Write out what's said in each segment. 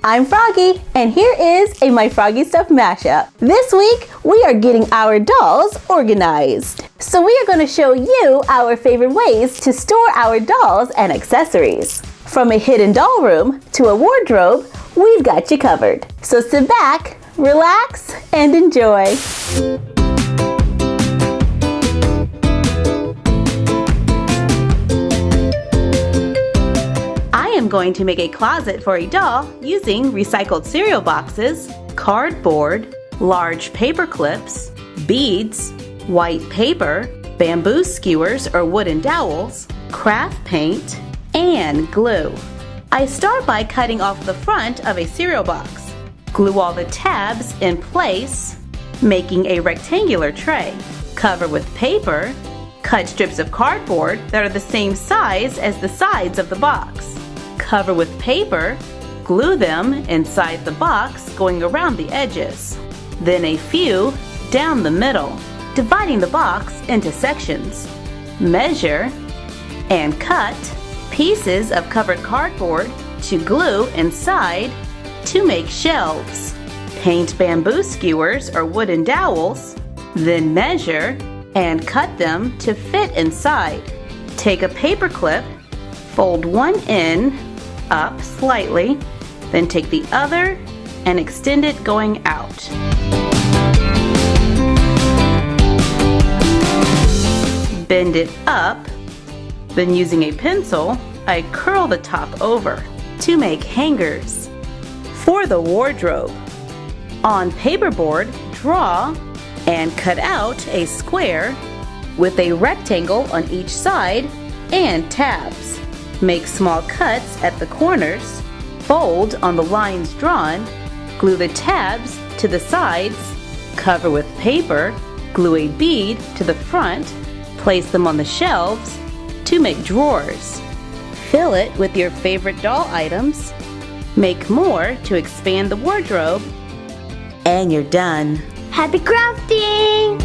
I'm Froggy, and here is a My Froggy Stuff mashup. This week, we are getting our dolls organized. So we are going to show you our favorite ways to store our dolls and accessories. From a hidden doll room to a wardrobe, we've got you covered. So sit back, relax, and enjoy. I'm going to make a closet for a doll using recycled cereal boxes, cardboard, large paper clips, beads, white paper, bamboo skewers or wooden dowels, craft paint, and glue. I start by cutting off the front of a cereal box. Glue all the tabs in place, making a rectangular tray. Cover with paper. Cut strips of cardboard that are the same size as the sides of the box. Cover with paper, glue them inside the box going around the edges. Then a few down the middle, dividing the box into sections. Measure and cut pieces of covered cardboard to glue inside to make shelves. Paint bamboo skewers or wooden dowels, then measure and cut them to fit inside. Take a paper clip, fold one end up slightly, then take the other and extend it going out. Bend it up, then using a pencil, I curl the top over to make hangers. For the wardrobe, on paperboard, draw and cut out a square with a rectangle on each side and tabs. Make small cuts at the corners, fold on the lines drawn, glue the tabs to the sides, cover with paper, glue a bead to the front, place them on the shelves to make drawers. Fill it with your favorite doll items, make more to expand the wardrobe, and you're done. Happy crafting!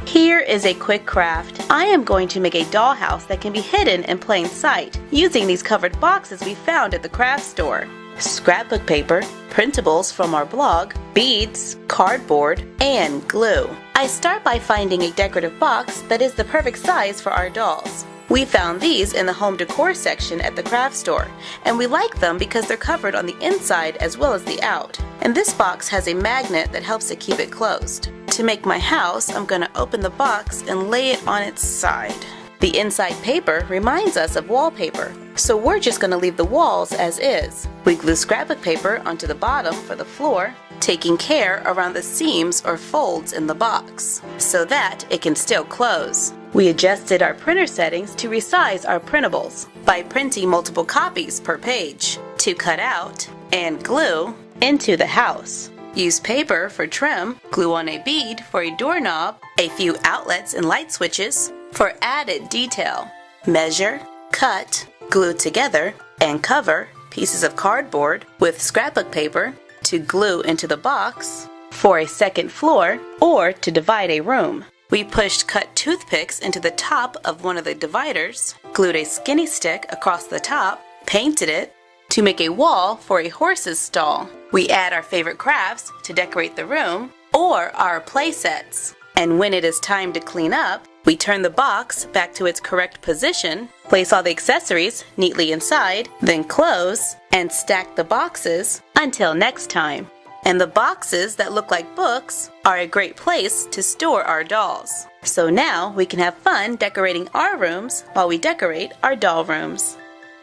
Here is a quick craft. I am going to make a dollhouse that can be hidden in plain sight using these covered boxes we found at the craft store. Scrapbook paper, printables from our blog, beads, cardboard, and glue. I start by finding a decorative box that is the perfect size for our dolls. We found these in the home decor section at the craft store, and we like them because they're covered on the inside as well as the out. And this box has a magnet that helps to keep it closed. To make my house, I'm going to open the box and lay it on its side. The inside paper reminds us of wallpaper, so we're just going to leave the walls as is. We glue scrapbook paper onto the bottom for the floor, taking care around the seams or folds in the box, so that it can still close. We adjusted our printer settings to resize our printables by printing multiple copies per page to cut out and glue into the house. Use paper for trim, glue on a bead for a doorknob, a few outlets and light switches for added detail. Measure, cut, glue together, and cover pieces of cardboard with scrapbook paper to glue into the box for a second floor or to divide a room. We pushed cut toothpicks into the top of one of the dividers, glued a skinny stick across the top, painted it to make a wall for a horse's stall. We add our favorite crafts to decorate the room or our play sets. And when it is time to clean up, we turn the box back to its correct position, place all the accessories neatly inside, then close and stack the boxes until next time. And the boxes that look like books are a great place to store our dolls. So now we can have fun decorating our rooms while we decorate our doll rooms.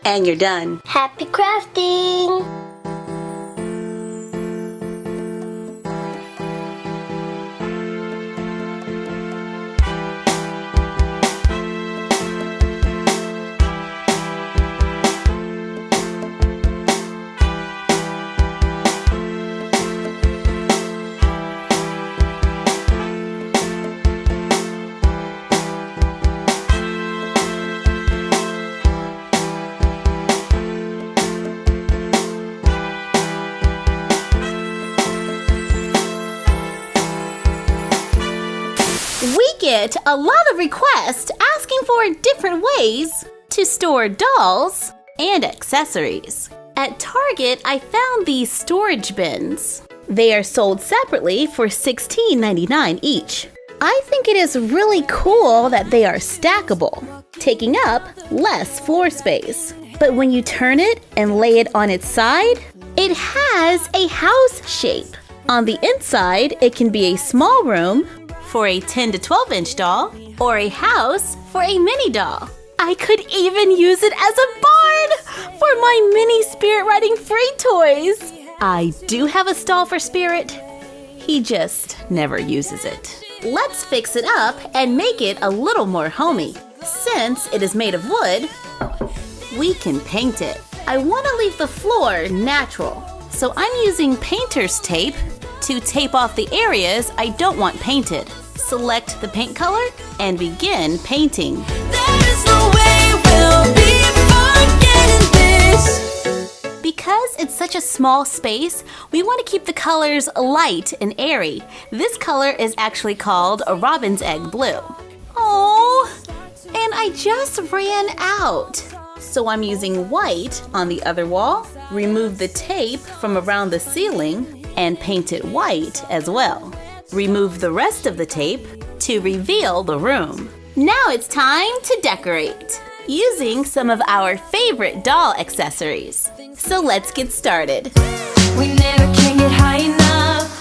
And you're done. Happy crafting! We get a lot of requests asking for different ways to store dolls and accessories. At Target, I found these storage bins. They are sold separately for $16.99 each. I think it is really cool that they are stackable, taking up less floor space. But when you turn it and lay it on its side, it has a house shape. On the inside, it can be a small room for a 10 to 12 inch doll, or a house for a mini doll. I could even use it as a barn for my mini Spirit Riding Free toys. I do have a stall for Spirit. He just never uses it. Let's fix it up and make it a little more homey. Since it is made of wood, we can paint it. I want to leave the floor natural, so I'm using painter's tape to tape off the areas I don't want painted. Select the paint color and begin painting. There's no way we'll be forgetting this. Because it's such a small space, we want to keep the colors light and airy. This color is actually called a robin's egg blue. Oh, and I just ran out. So I'm using white on the other wall, remove the tape from around the ceiling, and paint it white as well. Remove the rest of the tape to reveal the room. Now it's time to decorate, using some of our favorite doll accessories. So let's get started. We never can get high enough.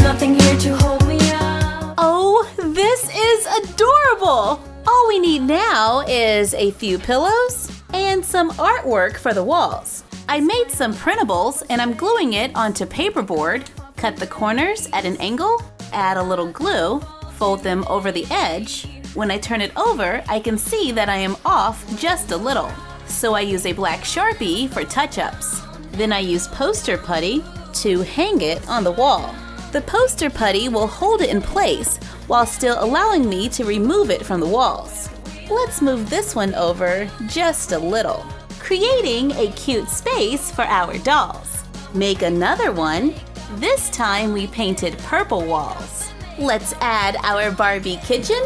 Nothing here to hold me up. Oh, this is adorable! All we need now is a few pillows and some artwork for the walls. I made some printables and I'm gluing it onto paperboard. Cut the corners at an angle, add a little glue, fold them over the edge. When I turn it over, I can see that I am off just a little. So I use a black Sharpie for touch-ups. Then I use poster putty to hang it on the wall. The poster putty will hold it in place while still allowing me to remove it from the walls. Let's move this one over just a little, creating a cute space for our dolls. Make another one. This time we painted purple walls. Let's add our Barbie kitchen,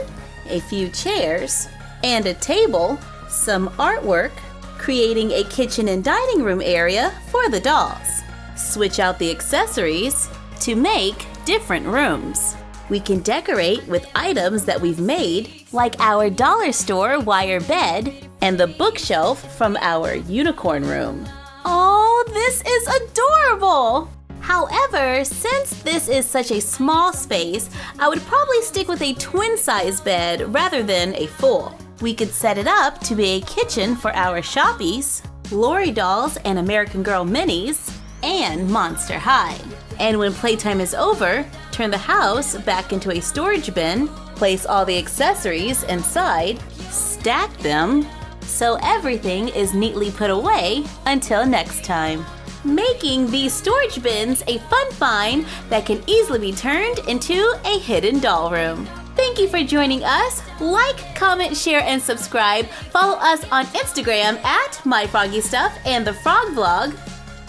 a few chairs, and a table, some artwork, creating a kitchen and dining room area for the dolls. Switch out the accessories to make different rooms. We can decorate with items that we've made, like our dollar store wire bed and the bookshelf from our unicorn room. Oh, this is adorable! However, since this is such a small space, I would probably stick with a twin-size bed rather than a full. We could set it up to be a kitchen for our Shoppies, Lori dolls and American Girl minis, and Monster High. And when playtime is over, turn the house back into a storage bin, place all the accessories inside, stack them, so everything is neatly put away until next time. Making these storage bins a fun find that can easily be turned into a hidden doll room. Thank you for joining us. Like, comment, share, and subscribe. Follow us on Instagram at MyFroggyStuff and the Frog Vlog.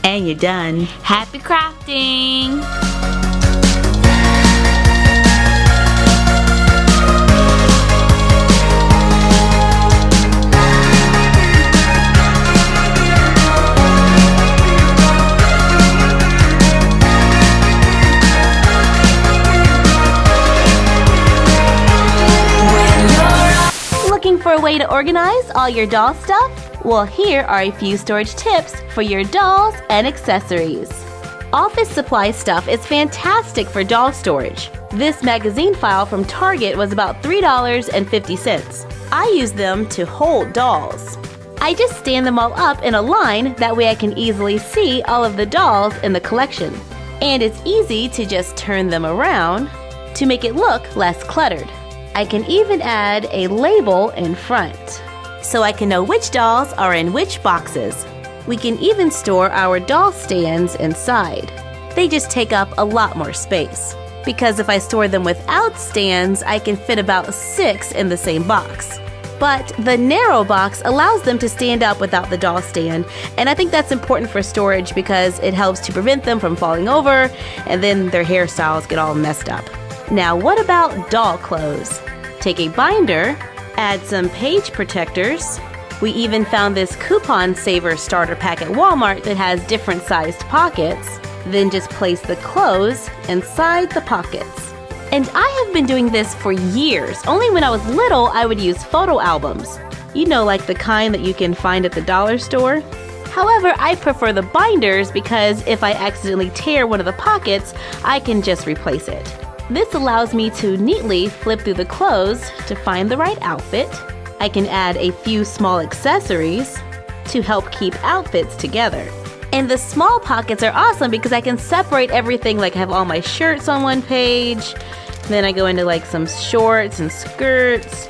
And you're done. Happy crafting! Looking for a way to organize all your doll stuff? Well, here are a few storage tips for your dolls and accessories. Office supply stuff is fantastic for doll storage. This magazine file from Target was about $3.50. I use them to hold dolls. I just stand them all up in a line, that way I can easily see all of the dolls in the collection. And it's easy to just turn them around to make it look less cluttered. I can even add a label in front, so I can know which dolls are in which boxes. We can even store our doll stands inside. They just take up a lot more space, because if I store them without stands, I can fit about 6 in the same box. But the narrow box allows them to stand up without the doll stand, and I think that's important for storage because it helps to prevent them from falling over, and then their hairstyles get all messed up. Now, what about doll clothes? Take a binder, add some page protectors. We even found this coupon saver starter pack at Walmart that has different sized pockets. Then just place the clothes inside the pockets. And I have been doing this for years. Only when I was little, I would use photo albums. You know, like the kind that you can find at the dollar store. However, I prefer the binders because if I accidentally tear one of the pockets, I can just replace it. This allows me to neatly flip through the clothes to find the right outfit. I can add a few small accessories to help keep outfits together. And the small pockets are awesome because I can separate everything, like I have all my shirts on one page. Then I go into like some shorts and skirts,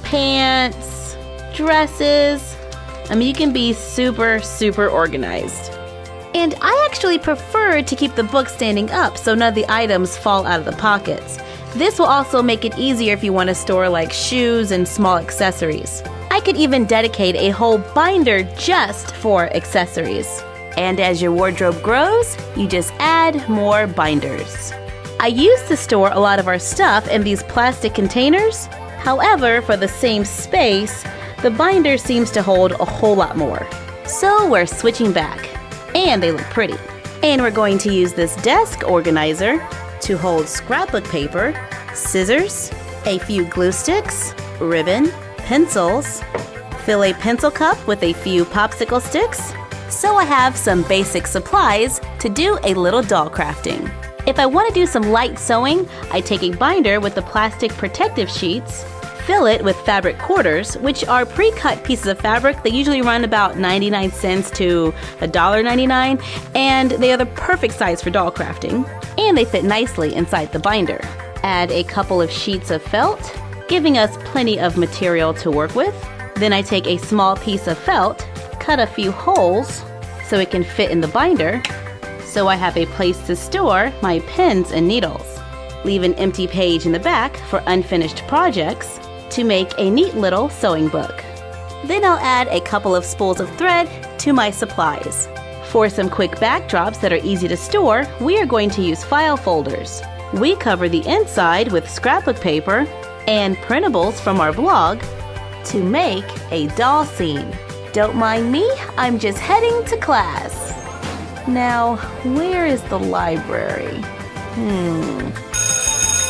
pants, dresses. I mean, you can be super organized. And I actually prefer to keep the book standing up so none of the items fall out of the pockets. This will also make it easier if you want to store like shoes and small accessories. I could even dedicate a whole binder just for accessories. And as your wardrobe grows, you just add more binders. I used to store a lot of our stuff in these plastic containers. However, for the same space, the binder seems to hold a whole lot more. So we're switching back. And they look pretty. And we're going to use this desk organizer to hold scrapbook paper, scissors, a few glue sticks, ribbon, pencils, fill a pencil cup with a few popsicle sticks. So I have some basic supplies to do a little doll crafting. If I want to do some light sewing, I take a binder with the plastic protective sheets, fill it with fabric quarters, which are pre-cut pieces of fabric. They usually run about 99 cents to $1.99, and they are the perfect size for doll crafting, and they fit nicely inside the binder. Add a couple of sheets of felt, giving us plenty of material to work with. Then I take a small piece of felt, cut a few holes so it can fit in the binder, so I have a place to store my pens and needles. Leave an empty page in the back for unfinished projects, to make a neat little sewing book. Then I'll add a couple of spools of thread to my supplies. For some quick backdrops that are easy to store, we are going to use file folders. We cover the inside with scrapbook paper and printables from our blog to make a doll scene. Don't mind me, I'm just heading to class. Now, where is the library?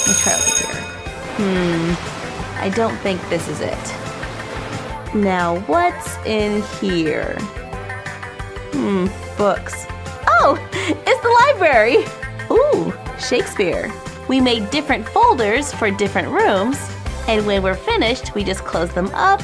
Let's try over here. I don't think this is it. Now, what's in here? Books. Oh, it's the library! Ooh, Shakespeare. We made different folders for different rooms, and when we're finished, we just close them up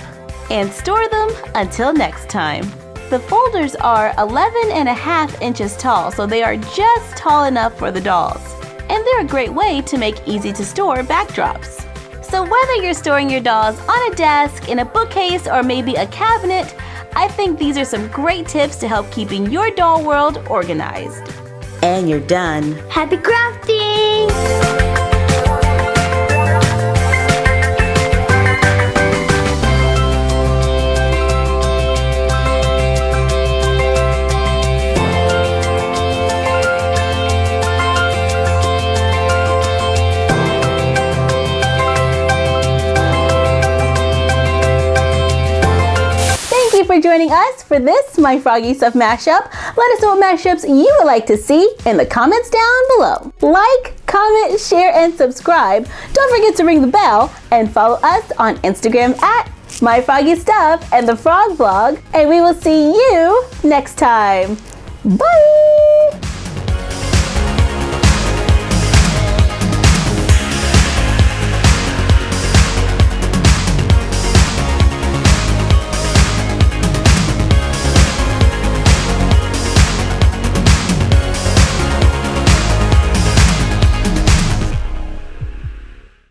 and store them until next time. The folders are 11.5 inches tall, so they are just tall enough for the dolls. And they're a great way to make easy to store backdrops. So whether you're storing your dolls on a desk, in a bookcase, or maybe a cabinet, I think these are some great tips to help keeping your doll world organized. And you're done. Happy crafting! For joining us for this My Froggy Stuff mashup. Let us know what mashups you would like to see in the comments down below. Like, comment, share, and subscribe. Don't forget to ring the bell and follow us on Instagram at My Froggy Stuff and the Frog Blog. And we will see you next time. Bye!